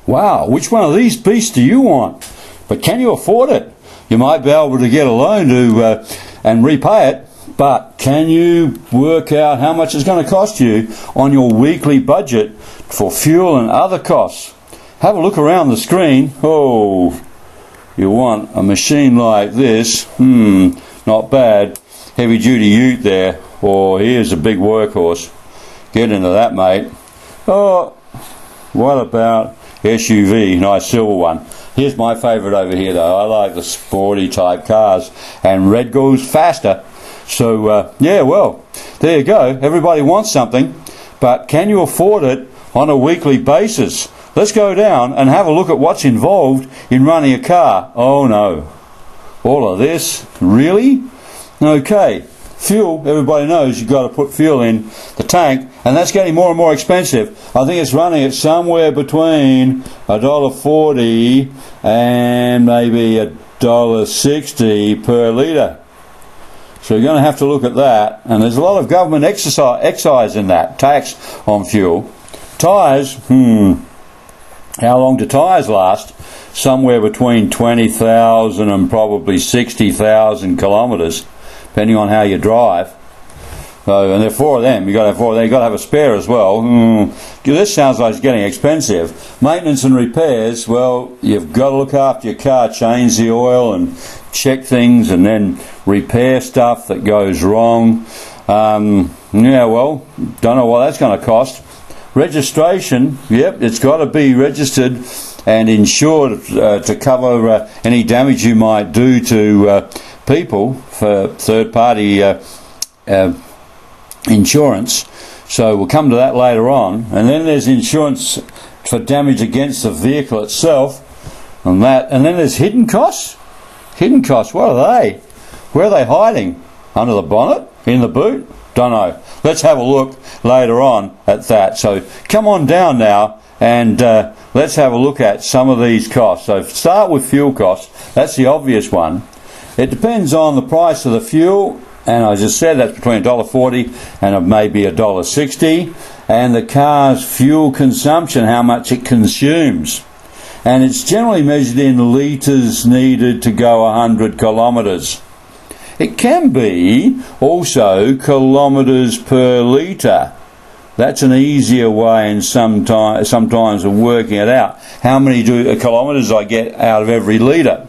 Wow, which one of these beasts do you want? But can you afford it? You might be able to get a loan to and repay it, but can you work out how much it's going to cost you on your weekly budget for fuel and other costs? Have a look around the screen. Oh, you want a machine like this? Not bad. Heavy duty ute there. Or here's a big workhorse. Get into that, mate. Oh, what about SUV? Nice silver one. Here's my favourite over here, though. I like the sporty type cars, and red goes faster. So, yeah, well, there you go. Everybody wants something, but can you afford it on a weekly basis? Let's go down and have a look at what's involved in running a car. Oh, no. All of this? Really? Okay. Fuel, everybody knows you've got to put fuel in the tank, and that's getting more and more expensive. I think it's running at somewhere between $1.40 and maybe $1.60 per litre. So you're going to have to look at that, and there's a lot of government excise in that, tax on fuel. Tyres, how long do tyres last? Somewhere between 20,000 and probably 60,000 kilometres, depending on how you drive. So, and there are four of them. You've got to have four. You've got to have a spare as well. This sounds like it's getting expensive. Maintenance and repairs, well, you've got to look after your car, change the oil and check things, and then repair stuff that goes wrong. Yeah, well, don't know what that's going to cost. Registration, yep, it's got to be registered and insured to cover any damage you might do to people for third-party insurance. So we'll come to that later on. And then there's insurance for damage against the vehicle itself, and then there's hidden costs. Hidden costs, what are they? Where are they hiding? Under the bonnet? In the boot? Don't know. Let's have a look later on at that. So come on down now and let's have a look at some of these costs. So start with fuel costs. That's the obvious one. It depends on the price of the fuel, and I just said that's between $1.40 and maybe $1.60, and the car's fuel consumption, how much it consumes. And it's generally measured in litres needed to go 100 kilometres. It can be also kilometres per litre. That's an easier way and sometimes of working it out. How many kilometres I get out of every litre.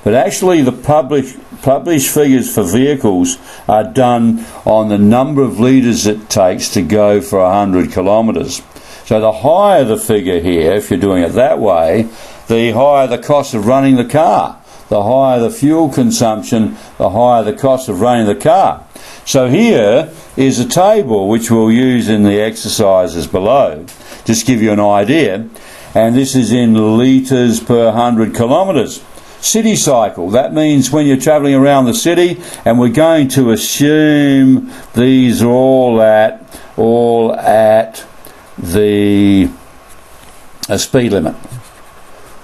But actually the published figures for vehicles are done on the number of litres it takes to go for 100 kilometres. So the higher the figure here, if you're doing it that way, the higher the cost of running the car. The higher the fuel consumption, the higher the cost of running the car. So here is a table which we'll use in the exercises below. Just give you an idea. And this is in litres per 100 kilometres. City cycle, that means when you're travelling around the city, and we're going to assume these are all at the speed limit.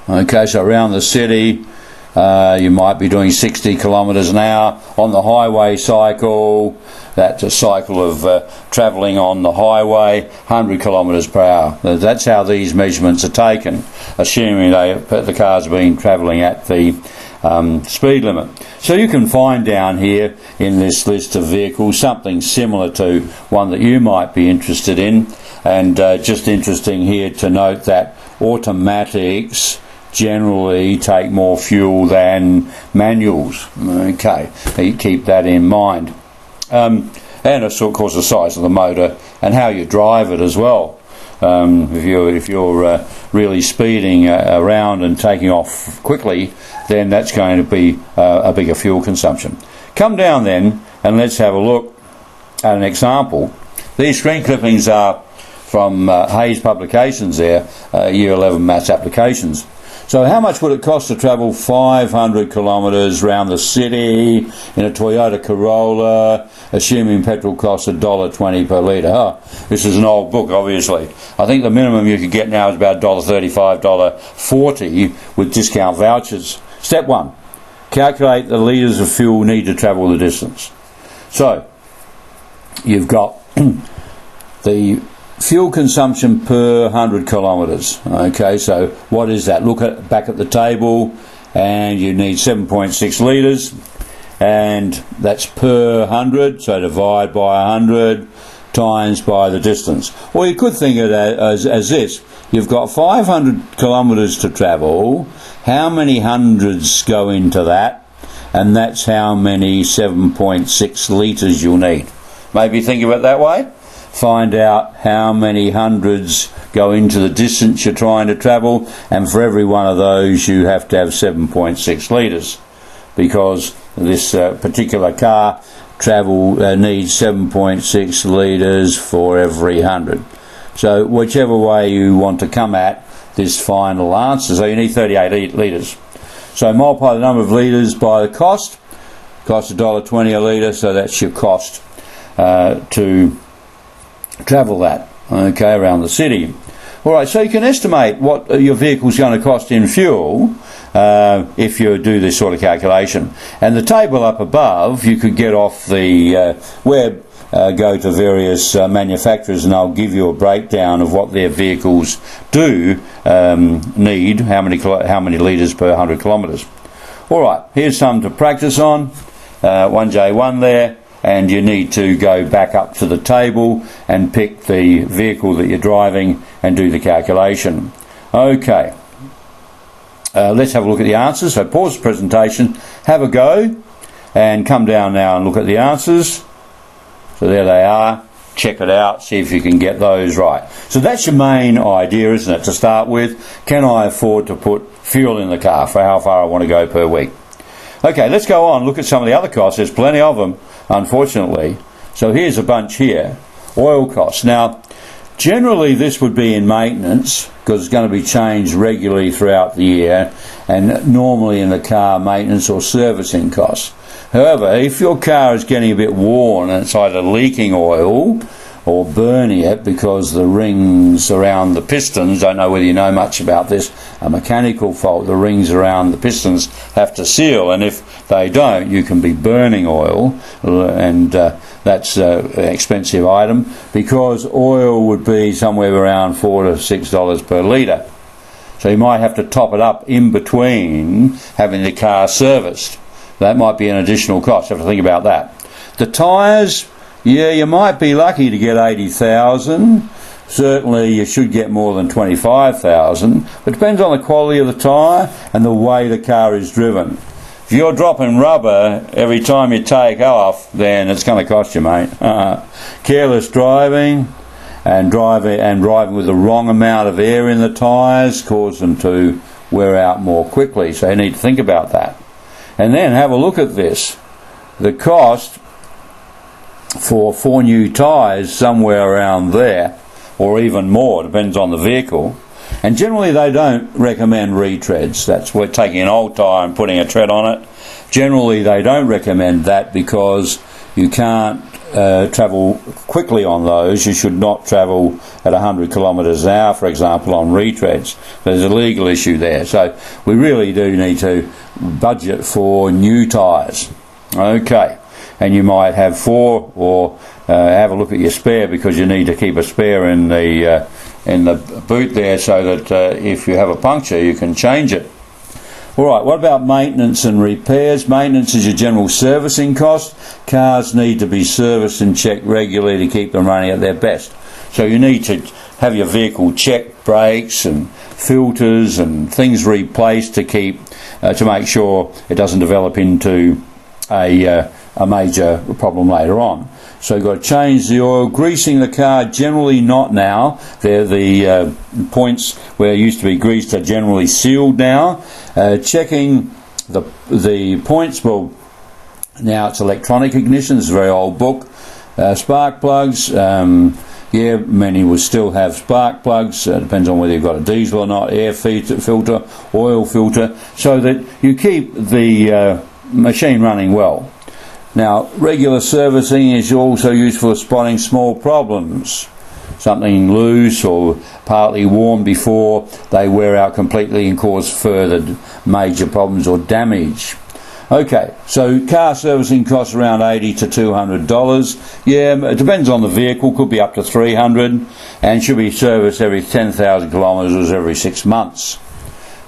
Okay, so around the city you might be doing 60 kilometres an hour. On the highway cycle, that's a cycle of travelling on the highway, 100 kilometres per hour. That's how these measurements are taken, assuming the car's been travelling at the speed limit. So you can find down here in this list of vehicles something similar to one that you might be interested in. And just interesting here to note that automatics generally take more fuel than manuals. Okay, you keep that in mind. And of course the size of the motor and how you drive it as well. If you're really speeding around and taking off quickly, then that's going to be a bigger fuel consumption. Come down then and let's have a look at an example. These screen clippings are from Hayes Publications there, Year 11 Maths Applications. So how much would it cost to travel 500 kilometres around the city in a Toyota Corolla, assuming petrol costs $1.20 per litre? Oh, this is an old book, obviously. I think the minimum you could get now is about $1.35, $1.40 with discount vouchers. Step 1, calculate the litres of fuel need to travel the distance. So, you've got the fuel consumption per 100 kilometres. Okay, so what is that? Look back at the table, and you need 7.6 litres, and that's per 100, so divide by 100 times by the distance. Or you could think of it as this. You've got 500 kilometres to travel. How many hundreds go into that? And that's how many 7.6 litres you'll need. Maybe think of it that way. Find out how many hundreds go into the distance you're trying to travel, and for every one of those you have to have 7.6 litres, because this particular car needs 7.6 litres for every 100. So whichever way you want to come at this final answer, so you need 38 litres. So multiply the number of litres by the cost. Costs $1.20 a litre, so that's your cost to travel that, okay, around the city. Alright, so you can estimate what your vehicle's going to cost in fuel if you do this sort of calculation. And the table up above, you could get off the web, go to various manufacturers, and I'll give you a breakdown of what their vehicles do need, how many litres per 100 kilometres. Alright, here's some to practice on. 1J1 there. And you need to go back up to the table and pick the vehicle that you're driving and do the calculation. Okay, let's have a look at the answers. So pause the presentation, have a go, and come down now and look at the answers. So there they are. Check it out, see if you can get those right. So that's your main idea, isn't it, to start with? Can I afford to put fuel in the car for how far I want to go per week? Okay, let's go on, look at some of the other costs. There's plenty of them, unfortunately. So here's a bunch here. Oil costs. Now, generally this would be in maintenance, because it's going to be changed regularly throughout the year, and normally in the car maintenance or servicing costs. However, if your car is getting a bit worn and it's either leaking oil or burning it because the rings around the pistons, don't know whether you know much about this, a mechanical fault, the rings around the pistons have to seal, and if they don't, you can be burning oil, and that's an expensive item, because oil would be somewhere around $4 to $6 per litre. So you might have to top it up in between having the car serviced. That might be an additional cost. You have to think about that. The tyres, yeah, you might be lucky to get 80,000. Certainly you should get more than 25,000. But it depends on the quality of the tyre and the way the car is driven. If you're dropping rubber every time you take off, then it's going to cost you, mate. Careless driving and driving with the wrong amount of air in the tyres cause them to wear out more quickly. So you need to think about that. And then have a look at this. The cost for 4 new tyres, somewhere around there, or even more, depends on the vehicle. And generally they don't recommend retreads. That's we're taking an old tyre and putting a tread on it. Generally they don't recommend that, because you can't travel quickly on those. You should not travel at 100 kilometres an hour, for example, on retreads. There's a legal issue there. So we really do need to budget for new tyres. Okay. And you might have 4, or have a look at your spare, because you need to keep a spare in the boot there, so that if you have a puncture you can change it. Alright, what about maintenance and repairs? Maintenance is your general servicing cost. Cars need to be serviced and checked regularly to keep them running at their best. So you need to have your vehicle checked, brakes and filters and things replaced to make sure it doesn't develop into a major problem later on. So you've got to change the oil. Greasing the car, generally not now. They're the points where it used to be greased are generally sealed now. Checking the points, well, now it's electronic ignition. It's a very old book. Spark plugs, yeah, many will still have spark plugs. Depends on whether you've got a diesel or not. Air filter, oil filter, so that you keep the machine running well. Now, regular servicing is also useful for spotting small problems. Something loose or partly worn before they wear out completely and cause further major problems or damage. Okay, so car servicing costs around $80 to $200. Yeah, it depends on the vehicle, could be up to $300, and should be serviced every 10,000 kilometres every 6 months.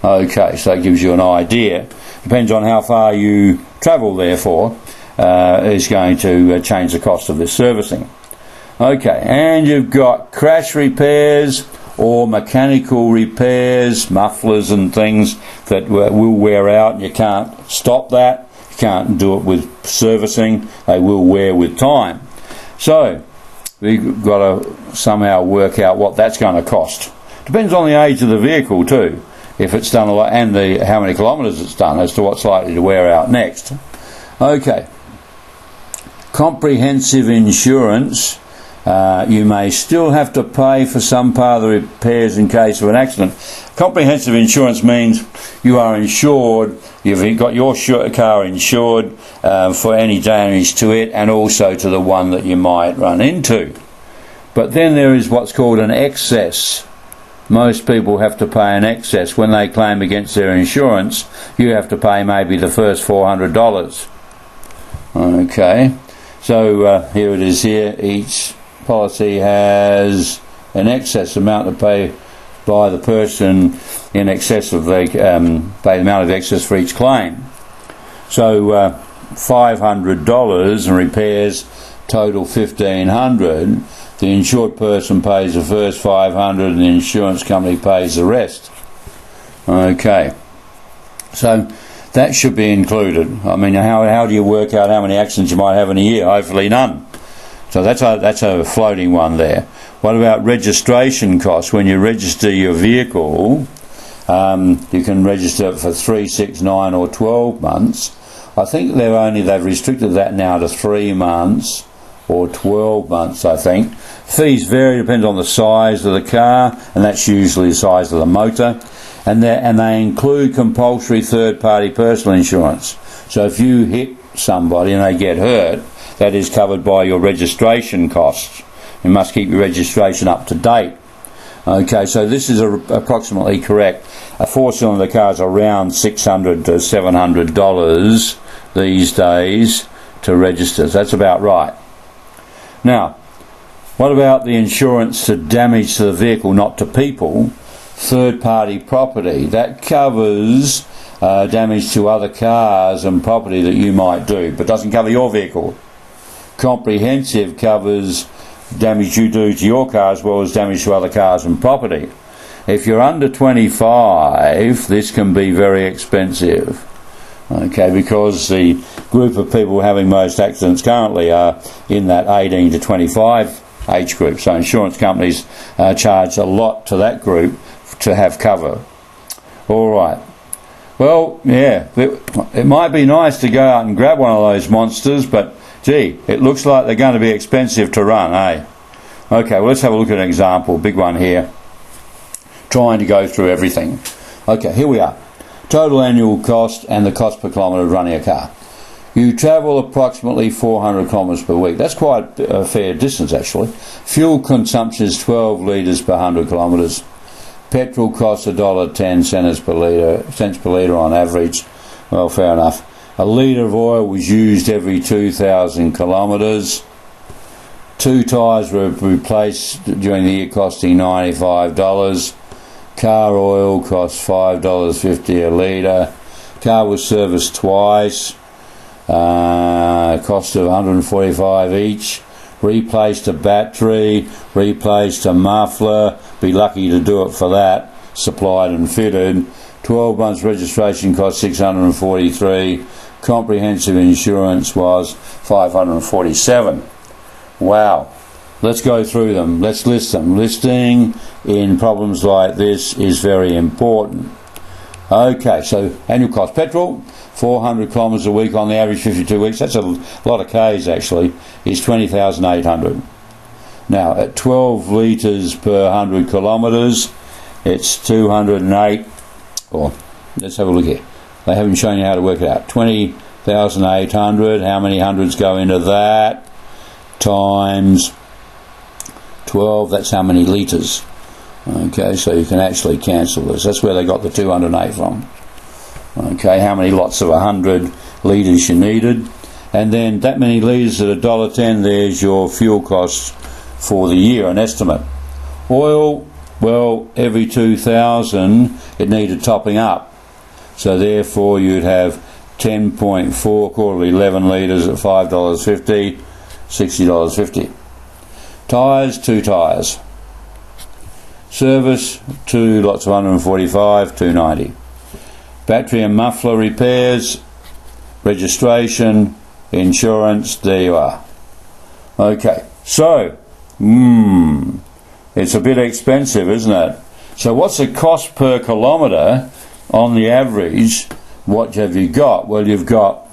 Okay, so that gives you an idea. Depends on how far you travel, therefore, is going to change the cost of this servicing. Okay, and you've got crash repairs or mechanical repairs, mufflers and things that will wear out, and you can't stop that. You can't do it with servicing. They will wear with time. So we've got to somehow work out what that's going to cost. Depends on the age of the vehicle too, if it's done a lot, and how many kilometres it's done, as to what's likely to wear out next. Okay. Comprehensive insurance. You may still have to pay for some part of the repairs in case of an accident. Comprehensive insurance means you are insured, you've got your car insured for any damage to it and also to the one that you might run into. But then there is what's called an excess. Most people have to pay an excess. When they claim against their insurance, you have to pay maybe the first $400. Okay, so here it is here. Each policy has an excess amount to pay by the person in excess of the pay the amount of excess for each claim. So $500 and repairs total $1,500. The insured person pays the first $500 and the insurance company pays the rest. Okay, so that should be included. I mean, how do you work out how many accidents you might have in a year? Hopefully none. So that's a floating one there. What about registration costs? When you register your vehicle, you can register it for 3, 6, 9 or 12 months. I think they've restricted that now to 3 months or 12 months, I think. Fees vary, depends on the size of the car, and that's usually the size of the motor. And they include compulsory third-party personal insurance. So if you hit somebody and they get hurt, that is covered by your registration costs. You must keep your registration up to date. Okay, so this is approximately correct. A 4-cylinder car is around $600 to $700 these days to register. So that's about right. Now, what about the insurance to damage to the vehicle, not to people? Third-party property. That covers damage to other cars and property that you might do, but doesn't cover your vehicle. Comprehensive covers damage you do to your car as well as damage to other cars and property. If you're under 25, this can be very expensive. Okay, because the group of people having most accidents currently are in that 18 to 25 age group. So insurance companies charge a lot to that group to have cover. All right. Well, yeah, it might be nice to go out and grab one of those monsters, but gee, it looks like they're going to be expensive to run, eh? Okay, well, let's have a look at an example. Big one here. Trying to go through everything. Okay, here we are. Total annual cost and the cost per kilometre of running a car. You travel approximately 400 kilometres per week. That's quite a fair distance, actually. Fuel consumption is 12 litres per 100 kilometres. Petrol costs $1.10 cents per litre on average. Well, fair enough. A litre of oil was used every 2,000 kilometres. 2 tyres were replaced during the year, costing $95. Car oil costs $5.50 a litre. Car was serviced twice. Cost of $145 each. Replaced a battery, replaced a muffler, be lucky to do it for that, supplied and fitted. 12 months registration cost $643. Comprehensive insurance was $547. Wow. Let's go through them. Let's list them. Listing in problems like this is very important. Okay, so annual cost. Petrol, 400 kilometres a week on the average 52 weeks. That's a lot of Ks actually. Is 20,800. Now at 12 litres per 100 kilometres, it's 208. Or let's have a look here. They haven't shown you how to work it out. 20,800. How many hundreds go into that? Times 12. That's how many litres. Okay, so you can actually cancel this. That's where they got the 208 from. Okay, how many lots of 100 litres you needed, and then that many litres at $1.10, there's your fuel costs for the year, an estimate. Oil, well, every 2,000 it needed topping up, so therefore you'd have 10.4 quarterly 11 litres at $5.50, $60.50. Tyres, 2 tyres. Service, 2 lots of 145, $2.90. Battery and muffler repairs, registration, insurance, there you are. Okay, so, it's a bit expensive, isn't it? So what's the cost per kilometre on the average? What have you got? Well, you've got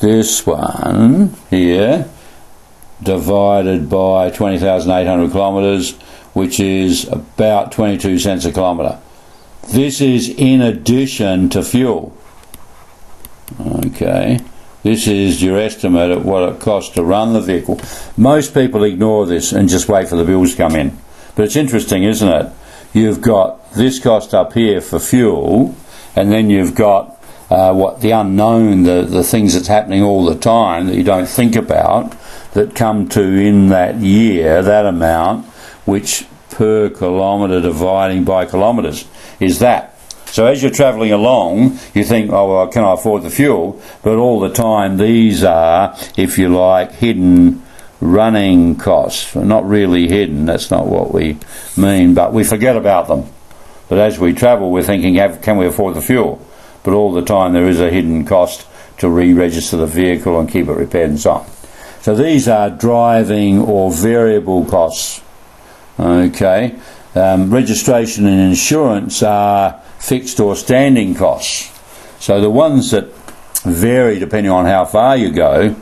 this one here divided by 20,800 kilometres, which is about 22 cents a kilometre. This is in addition to fuel. Okay, this is your estimate of what it costs to run the vehicle. Most people ignore this and just wait for the bills to come in. But it's interesting, isn't it? You've got this cost up here for fuel, and then you've got what the unknown, the things that's happening all the time that you don't think about, that come to in that year, that amount, which per kilometre dividing by kilometres is that. So as you're travelling along, you think, oh, well, can I afford the fuel? But all the time, these are, if you like, hidden running costs. Well, not really hidden, that's not what we mean, but we forget about them. But as we travel, we're thinking, can we afford the fuel? But all the time there is a hidden cost to re-register the vehicle and keep it repaired and so on. So these are driving or variable costs. Okay, registration and insurance are fixed or standing costs. So the ones that vary depending on how far you go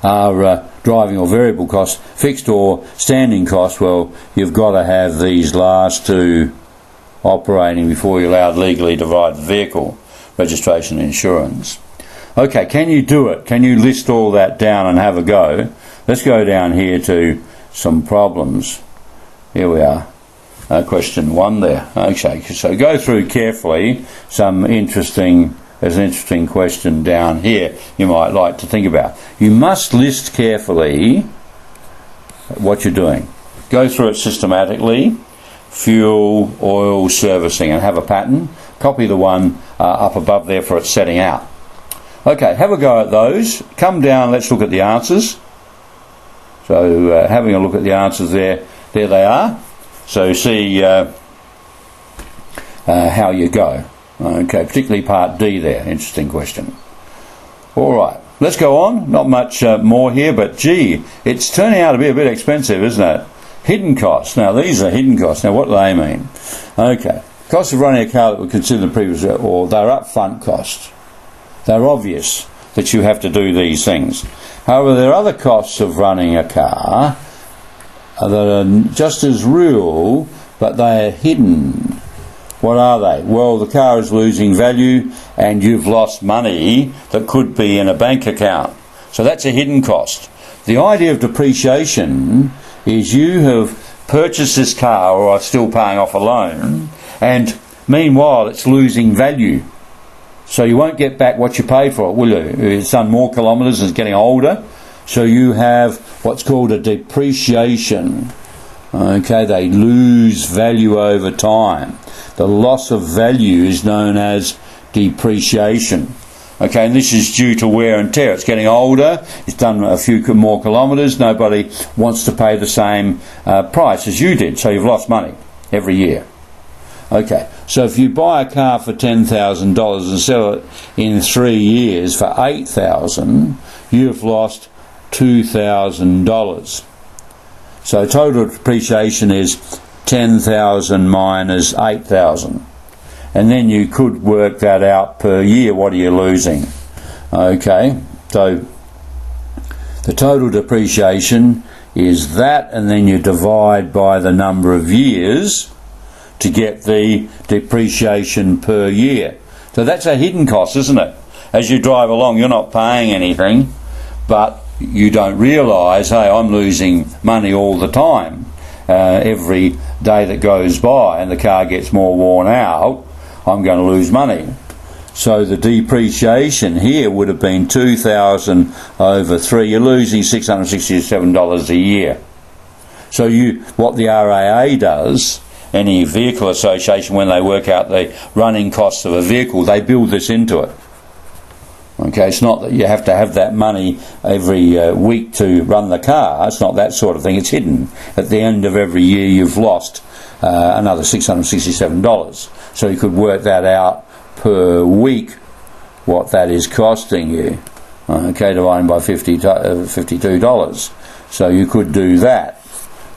are driving or variable costs. Fixed or standing costs, well, you've got to have these last two operating before you're allowed legally to ride the vehicle, registration and insurance. Okay, can you do it? Can you list all that down and have a go? Let's go down here to some problems. Here we are. Question 1 there. Okay, so go through carefully. There's an interesting question down here you might like to think about. You must list carefully what you're doing. Go through it systematically. Fuel, oil, servicing, and have a pattern. Copy the one up above there for its setting out. Okay, have a go at those. Come down, let's look at the answers. So having a look at the answers there they are. So see how you go. Okay, particularly part D there, interesting question. Alright, let's go on. Not much more here, but gee, it's turning out to be a bit expensive, isn't it? Hidden costs. Now these are hidden costs. Now what do they mean? Okay, costs of running a car that were considered in the previous, or they're upfront costs. They're obvious that you have to do these things. However, there are other costs of running a car that are just as real, but they are hidden. What are they? Well, the car is losing value and you've lost money that could be in a bank account. So that's a hidden cost. The idea of depreciation is you have purchased this car or are still paying off a loan, and meanwhile it's losing value. So you won't get back what you paid for it, will you? It's done more kilometres and it's getting older. So you have what's called a depreciation. Okay, they lose value over time. The loss of value is known as depreciation. Okay, and this is due to wear and tear. It's getting older, it's done a few more kilometres, nobody wants to pay the same price as you did, so you've lost money every year. Okay, so if you buy a car for $10,000 and sell it in 3 years for $8,000, you've lost $2,000. So total depreciation is 10,000 minus 8,000. And then you could work that out per year. What are you losing? Okay, so the total depreciation is that, and then you divide by the number of years to get the depreciation per year. So that's a hidden cost, isn't it? As you drive along, you're not paying anything, but you don't realise, hey, I'm losing money all the time. Every day that goes by and the car gets more worn out, I'm going to lose money. So the depreciation here would have been $2,000 over 3. You're losing $667 a year. So what the RAA does, any vehicle association, when they work out the running costs of a vehicle, they build this into it. Okay, it's not that you have to have that money every week to run the car. It's not that sort of thing. It's hidden. At the end of every year, you've lost another $667. So you could work that out per week, what that is costing you. Okay, divided by $52. So you could do that.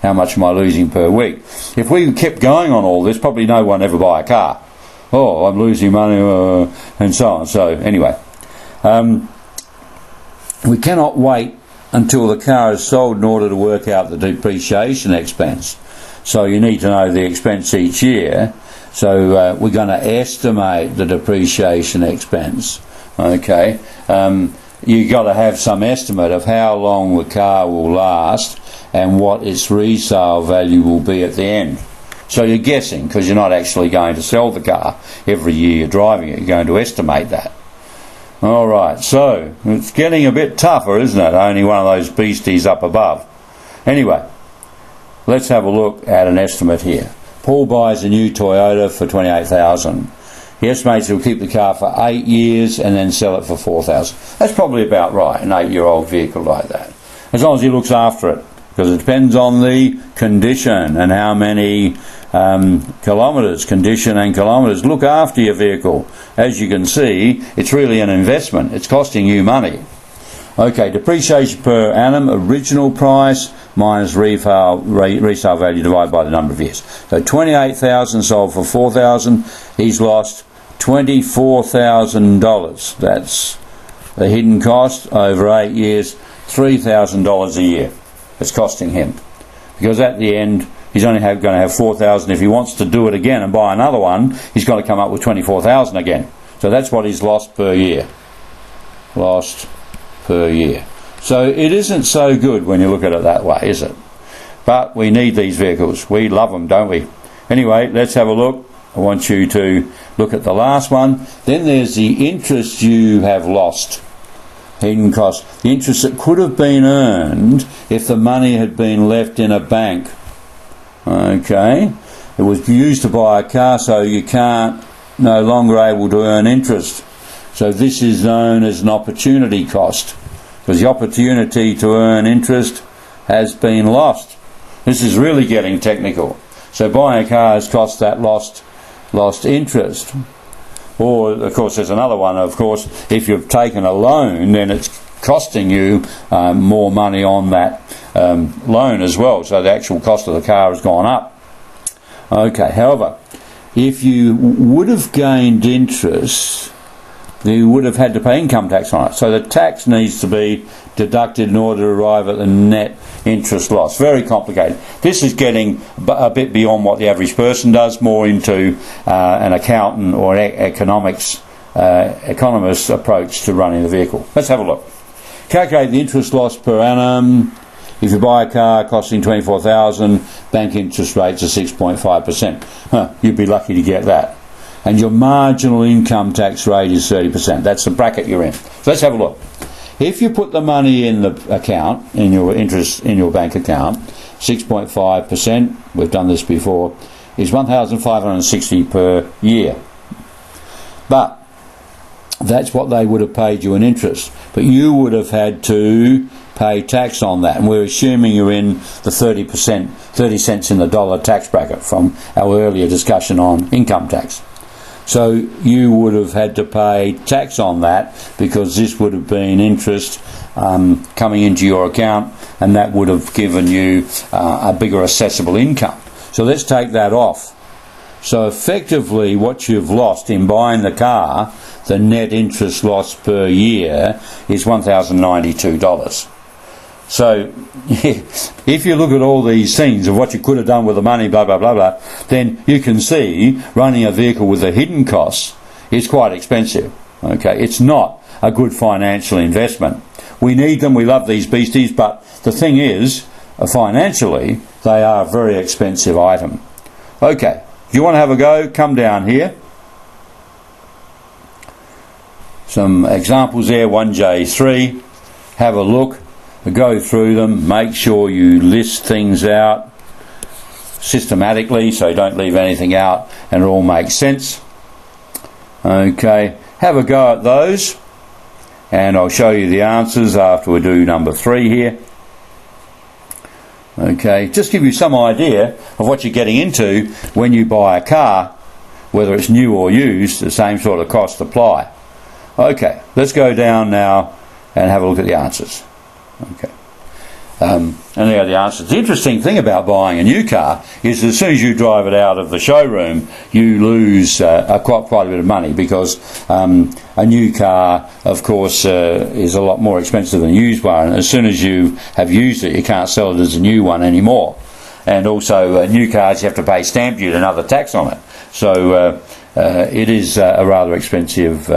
How much am I losing per week? If we kept going on all this, probably no one ever buy a car. Oh, I'm losing money, and so on. So anyway, we cannot wait until the car is sold in order to work out the depreciation expense. So you need to know the expense each year. So we're going to estimate the depreciation expense. Okay, you've got to have some estimate of how long the car will last and what its resale value will be at the end. So you're guessing, because you're not actually going to sell the car every year you're driving it. You're going to estimate that. All right, so it's getting a bit tougher, isn't it? Only one of those beasties up above. Anyway, let's have a look at an estimate here. Paul buys a new Toyota for $28,000. He estimates he'll keep the car for 8 years and then sell it for $4,000. That's probably about right, an 8-year-old vehicle like that. As long as he looks after it, because it depends on the condition and how many kilometres, condition and kilometres. Look after your vehicle. As you can see, it's really an investment. It's costing you money. Okay, depreciation per annum, original price minus resale value divided by the number of years. So 28,000 sold for 4,000. He's lost $24,000. That's the hidden cost over 8 years, $3,000 a year. It's costing him, because at the end he's only going to have 4,000. If he wants to do it again and buy another one, he's got to come up with 24,000 again. So that's what he's lost per year. Lost per year. So it isn't so good when you look at it that way, is it? But we need these vehicles. We love them, don't we? Anyway, let's have a look. I want you to look at the last one. Then there's the interest you have lost. Hidden cost. The interest that could have been earned if the money had been left in a bank. Okay. It was used to buy a car, so you no longer able to earn interest. So this is known as an opportunity cost, because the opportunity to earn interest has been lost. This is really getting technical. So buying a car has cost that lost interest. Or, of course, there's another one, of course, if you've taken a loan, then it's costing you more money on that loan as well. So the actual cost of the car has gone up. Okay, however, if you would have gained interest, you would have had to pay income tax on it. So the tax needs to be deducted in order to arrive at the net interest loss. Very complicated. This is getting a bit beyond what the average person does, more into an accountant or economist's approach to running the vehicle. Let's have a look. Calculate the interest loss per annum. If you buy a car costing $24,000, bank interest rates are 6.5%. You'd be lucky to get that. And your marginal income tax rate is 30%. That's the bracket you're in. So let's have a look. If you put the money in the account, in your interest in your bank account, 6.5%, we've done this before, is $1,560 per year. But that's what they would have paid you in interest. But you would have had to pay tax on that. And we're assuming you're in the 30%, 30 cents in the dollar tax bracket from our earlier discussion on income tax. So you would have had to pay tax on that, because this would have been interest coming into your account, and that would have given you a bigger assessable income. So let's take that off. So effectively what you've lost in buying the car, the net interest loss per year, is $1,092. So if you look at all these things of what you could have done with the money, blah, blah, blah, blah, then you can see running a vehicle with the hidden costs is quite expensive. Okay, it's not a good financial investment. We need them, we love these beasties, but the thing is, financially, they are a very expensive item. Okay, if you want to have a go, come down here. some examples there, 1J3. Have a look, go through them, make sure you list things out systematically so you don't leave anything out and it all makes sense. Okay, have a go at those and I'll show you the answers after we do number 3 here. Okay, just give you some idea of what you're getting into when you buy a car, whether it's new or used, the same sort of costs apply. Okay, let's go down now and have a look at the answers. Okay. And there are the answers. The interesting thing about buying a new car is as soon as you drive it out of the showroom, you lose quite a bit of money, because a new car, of course, is a lot more expensive than a used one. As soon as you have used it, you can't sell it as a new one anymore. And also, new cars, you have to pay stamp duty and other tax on it. So it is a rather expensive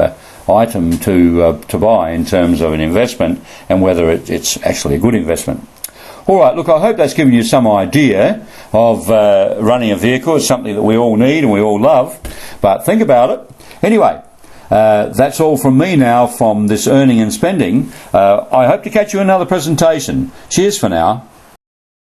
item to buy in terms of an investment, and whether it's actually a good investment. All right, look, I hope that's given you some idea of running a vehicle. It's something that we all need and we all love, but think about it. Anyway, that's all from me now from this earning and spending. I hope to catch you in another presentation. Cheers for now.